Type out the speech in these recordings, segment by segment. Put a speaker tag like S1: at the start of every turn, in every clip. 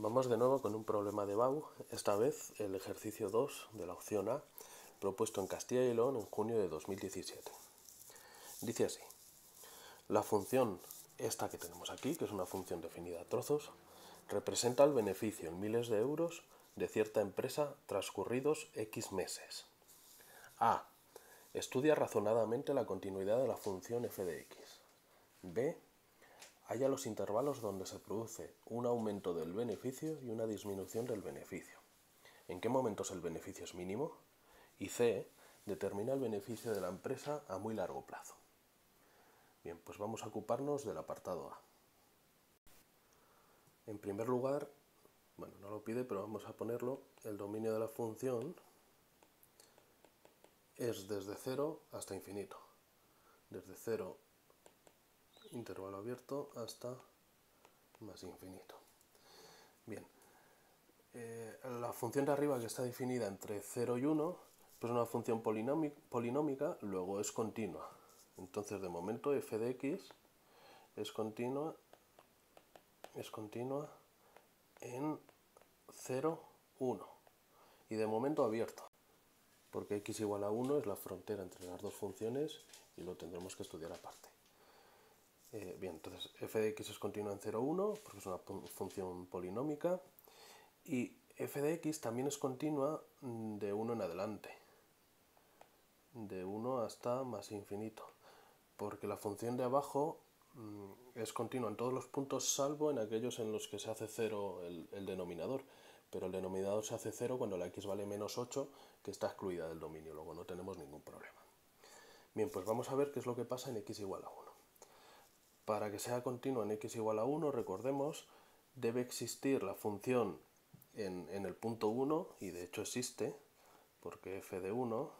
S1: Vamos de nuevo con un problema de BAU, esta vez el ejercicio 2 de la opción A, propuesto en Castilla y León en junio de 2017. Dice así: la función esta que tenemos aquí, que es una función definida a trozos, representa el beneficio en miles de euros de cierta empresa transcurridos X meses. A. Estudia razonadamente la continuidad de la función f de x. B. Halla los intervalos donde se produce un aumento del beneficio y una disminución del beneficio. ¿En qué momentos el beneficio es mínimo? Y C. Determina el beneficio de la empresa a muy largo plazo. Bien, pues vamos a ocuparnos del apartado A. En primer lugar, bueno, no lo pide, pero vamos a ponerlo, el dominio de la función es desde 0 hasta infinito. Desde 0, intervalo abierto, hasta más infinito. Bien, la función de arriba, que está definida entre 0 y 1, pues es una función polinómica, luego es continua. Entonces, de momento, f de x es continua en 0, 1. Y de momento abierto, porque x igual a 1 es la frontera entre las dos funciones y lo tendremos que estudiar aparte. Bien, entonces f de x es continua en 0, 1, porque es una función polinómica, y f de x también es continua de 1 en adelante, de 1 hasta más infinito, porque la función de abajo es continua en todos los puntos salvo en aquellos en los que se hace 0 el denominador, pero el denominador se hace 0 cuando la x vale menos 8, que está excluida del dominio, luego no tenemos ningún problema. Bien, pues vamos a ver qué es lo que pasa en x igual a 1. Para que sea continua en x igual a 1, recordemos, debe existir la función en el punto 1, y de hecho existe, porque f de 1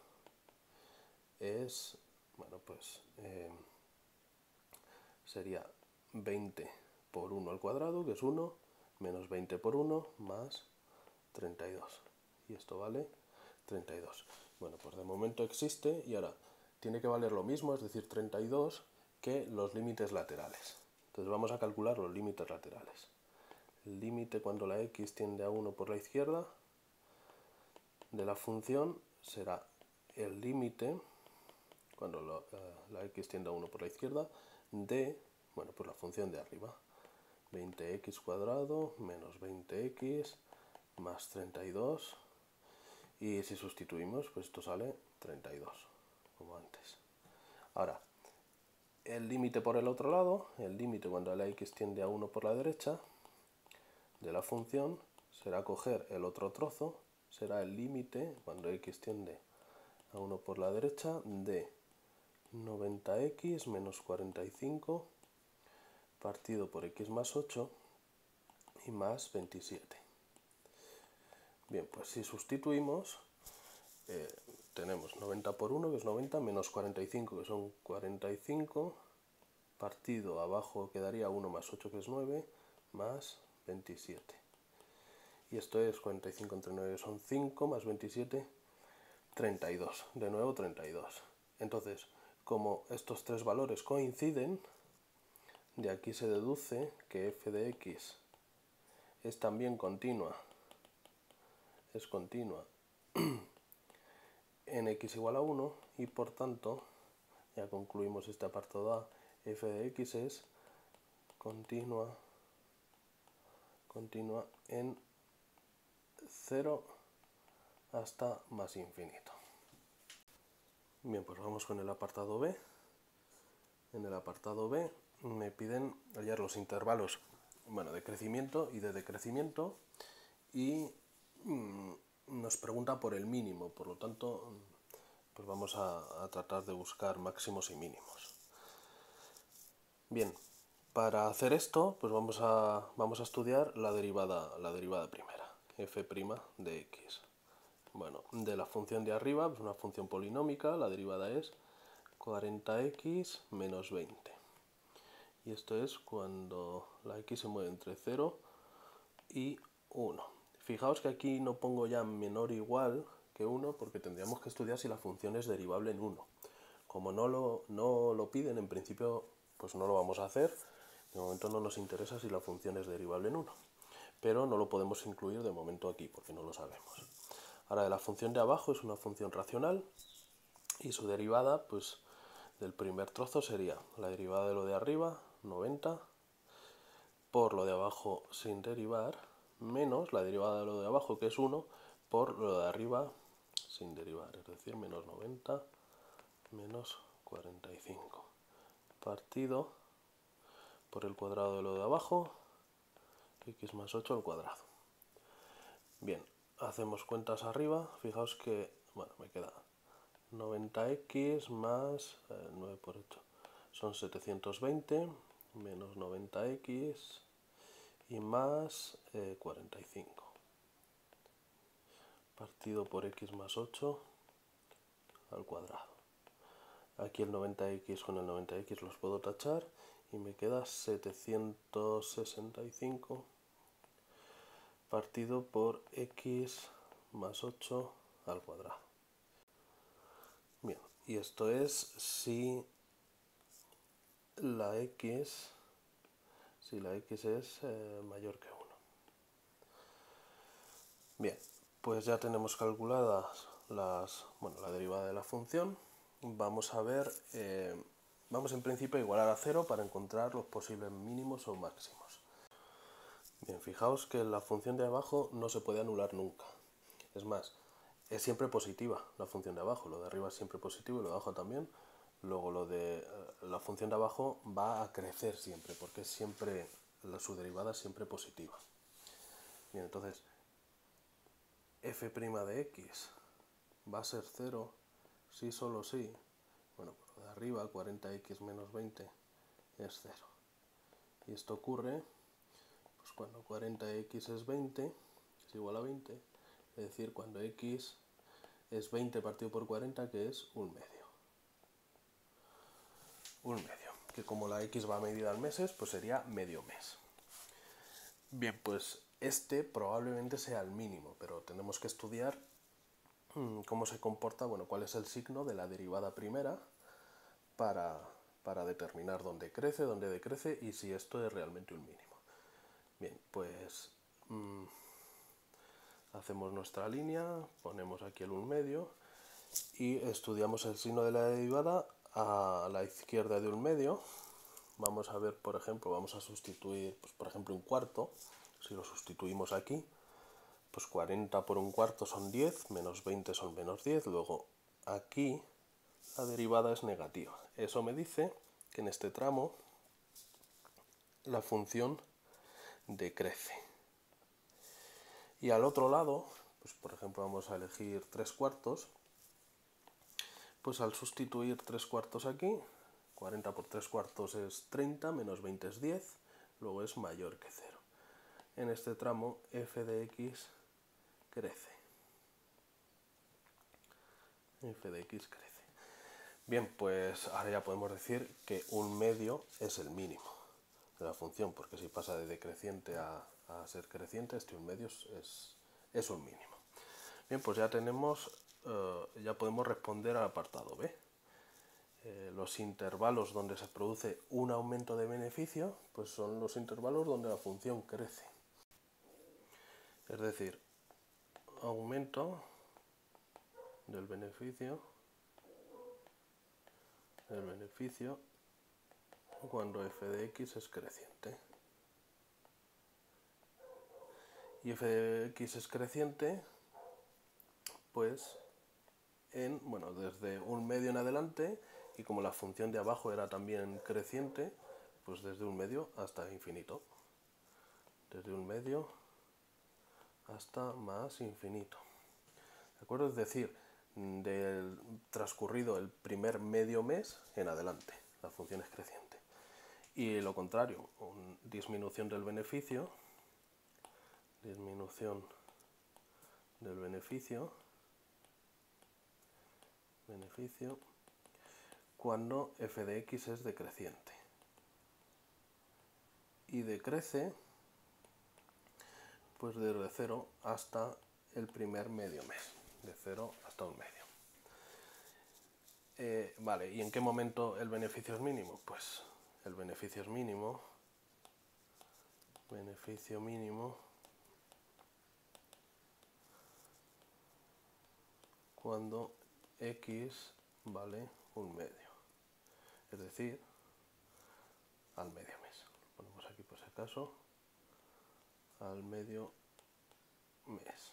S1: es, bueno, pues sería 20 por 1 al cuadrado, que es 1, menos 20 por 1, más 32. Y esto vale 32. Bueno, pues de momento existe, y ahora tiene que valer lo mismo, es decir, 32, que los límites laterales. Entonces vamos a calcular los límites laterales. El límite cuando la x tiende a 1 por la izquierda de la función será el límite cuando la x tiende a 1 por la izquierda de, bueno, pues la función de arriba, 20x cuadrado menos 20x más 32, y si sustituimos, pues esto sale 32, como antes. Ahora, el límite por el otro lado, el límite cuando la x tiende a 1 por la derecha de la función, será coger el otro trozo, será el límite cuando x tiende a 1 por la derecha de 90x menos 45 partido por x más 8 y más 27. Bien, pues si sustituimos, tenemos 90 por 1, que es 90, menos 45, que son 45, partido abajo quedaría 1 más 8, que es 9, más 27. Y esto es 45 entre 9, son 5, más 27, 32. De nuevo 32. Entonces, como estos tres valores coinciden, de aquí se deduce que f de x es también continua, en x igual a 1, y por tanto, ya concluimos este apartado A, f de x es continua en 0 hasta más infinito. Bien, pues vamos con el apartado B. En el apartado B me piden hallar los intervalos, bueno, de crecimiento y de decrecimiento, y nos pregunta por el mínimo, por lo tanto, pues vamos a tratar de buscar máximos y mínimos. Bien, para hacer esto, pues vamos a estudiar la derivada primera, f' de x. Bueno, de la función de arriba, pues una función polinómica, la derivada es 40x menos 20. Y esto es cuando la x se mueve entre 0 y 1. Fijaos que aquí no pongo ya menor o igual que 1, porque tendríamos que estudiar si la función es derivable en 1. Como no lo piden, en principio, pues no lo vamos a hacer. De momento no nos interesa si la función es derivable en 1. pero no lo podemos incluir de momento aquí porque no lo sabemos. Ahora, de la función de abajo es una función racional y su derivada, pues del primer trozo sería la derivada de lo de arriba, 90, por lo de abajo sin derivar, menos la derivada de lo de abajo, que es 1, por lo de arriba sin derivar, es decir, menos 90 menos 45, partido por el cuadrado de lo de abajo, x más 8 al cuadrado. Bien, hacemos cuentas arriba, fijaos que, bueno, me queda 90x más 9 por 8, son 720, menos 90x y más 45, partido por x más 8 al cuadrado. Aquí el 90x con el 90x los puedo tachar y me queda 765 partido por x más 8 al cuadrado. Bien, y esto es si la x es mayor que 1. Bien, pues ya tenemos calculadas la derivada de la función. Vamos a ver, vamos en principio a igualar a 0 para encontrar los posibles mínimos o máximos. Bien, fijaos que la función de abajo no se puede anular nunca. Es más, es siempre positiva la función de abajo, lo de arriba es siempre positivo y lo de abajo también. Luego lo de la función de abajo va a crecer siempre, porque es siempre, su derivada es siempre positiva. Bien, entonces, f' de x va a ser 0 si solo si, bueno, por lo de arriba 40x menos 20 es 0. Y esto ocurre pues cuando 40x es 20, es igual a 20, es decir, cuando x es 20 partido por 40, que es un medio. Un medio, que como la x va a medida en meses, pues sería medio mes. Bien, pues este probablemente sea el mínimo, pero tenemos que estudiar cómo se comporta, bueno, cuál es el signo de la derivada primera para determinar dónde crece, dónde decrece y si esto es realmente un mínimo. Bien, pues hacemos nuestra línea, ponemos aquí el 1 medio y estudiamos el signo de la derivada a la izquierda de 1 medio. Vamos a ver, por ejemplo, vamos a sustituir, pues, por ejemplo, un cuarto. Si lo sustituimos aquí, pues 40 por un cuarto son 10, menos 20 son menos 10. Luego aquí la derivada es negativa. Eso me dice que en este tramo la función decrece. Y al otro lado, pues por ejemplo vamos a elegir 3 cuartos, pues al sustituir 3 cuartos aquí, 40 por 3 cuartos es 30, menos 20 es 10, luego es mayor que 0. En este tramo f de x crece. F de x crece. Bien, pues ahora ya podemos decir que 1 medio es el mínimo de la función, porque si pasa de decreciente a ser creciente, este 1 medio es un mínimo. Bien, pues ya tenemos, ya podemos responder al apartado B. Los intervalos donde se produce un aumento de beneficio, pues son los intervalos donde la función crece. Es decir, aumento del beneficio cuando f de x es creciente. Y f de x es creciente, pues desde 1 medio en adelante, y como la función de abajo era también creciente, pues desde 1 medio hasta infinito. Desde 1 medio hasta más infinito. ¿De acuerdo? Es decir, del transcurrido el primer medio mes en adelante, la función es creciente. Y lo contrario, disminución del beneficio, cuando f de x es decreciente. Y decrece pues desde 0 hasta el primer medio mes, de 0 hasta 1 medio. Vale, ¿y en qué momento el beneficio es mínimo? Pues el beneficio mínimo cuando x vale un medio, es decir, al medio mes. Ponemos aquí por si acaso, al medio mes.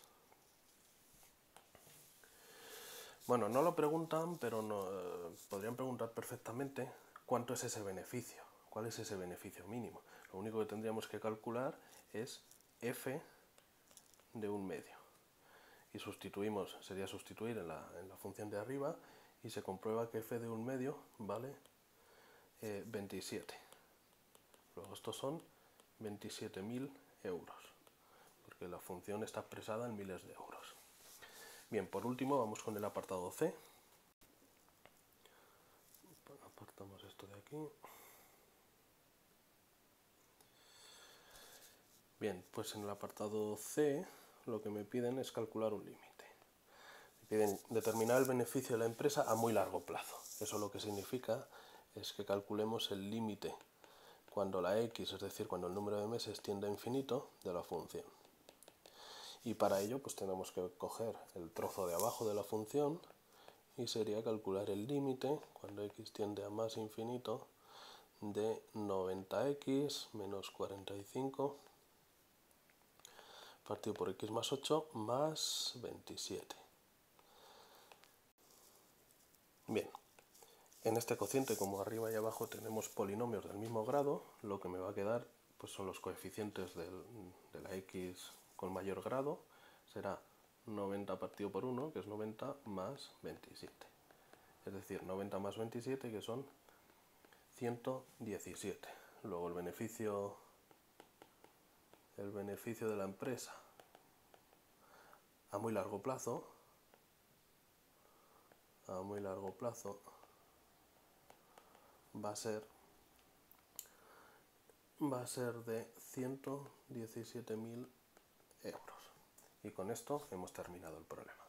S1: Bueno, no lo preguntan, pero podrían preguntar perfectamente cuánto es ese beneficio, cuál es ese beneficio mínimo. Lo único que tendríamos que calcular es f de un medio. Y sustituimos, sería sustituir en la función de arriba, y se comprueba que f de un medio vale 27. Luego estos son 27.000 euros, porque la función está expresada en miles de euros. Bien, por último vamos con el apartado C. Apartamos esto de aquí. Bien, pues en el apartado C lo que me piden es calcular un límite. Me piden determinar el beneficio de la empresa a muy largo plazo. Eso lo que significa es que calculemos el límite cuando la x, es decir, cuando el número de meses tiende a infinito, de la función. Y para ello pues tenemos que coger el trozo de abajo de la función y sería calcular el límite cuando x tiende a más infinito de 90x menos 45 partido por x más 8 más 27. Bien, en este cociente, como arriba y abajo tenemos polinomios del mismo grado, lo que me va a quedar pues son los coeficientes de la x con mayor grado. Será 90 partido por 1, que es 90, más 27. Es decir, 90 más 27, que son 117. Luego el beneficio de la empresa a muy largo plazo va a ser de 117.000 euros. Y con esto hemos terminado el problema.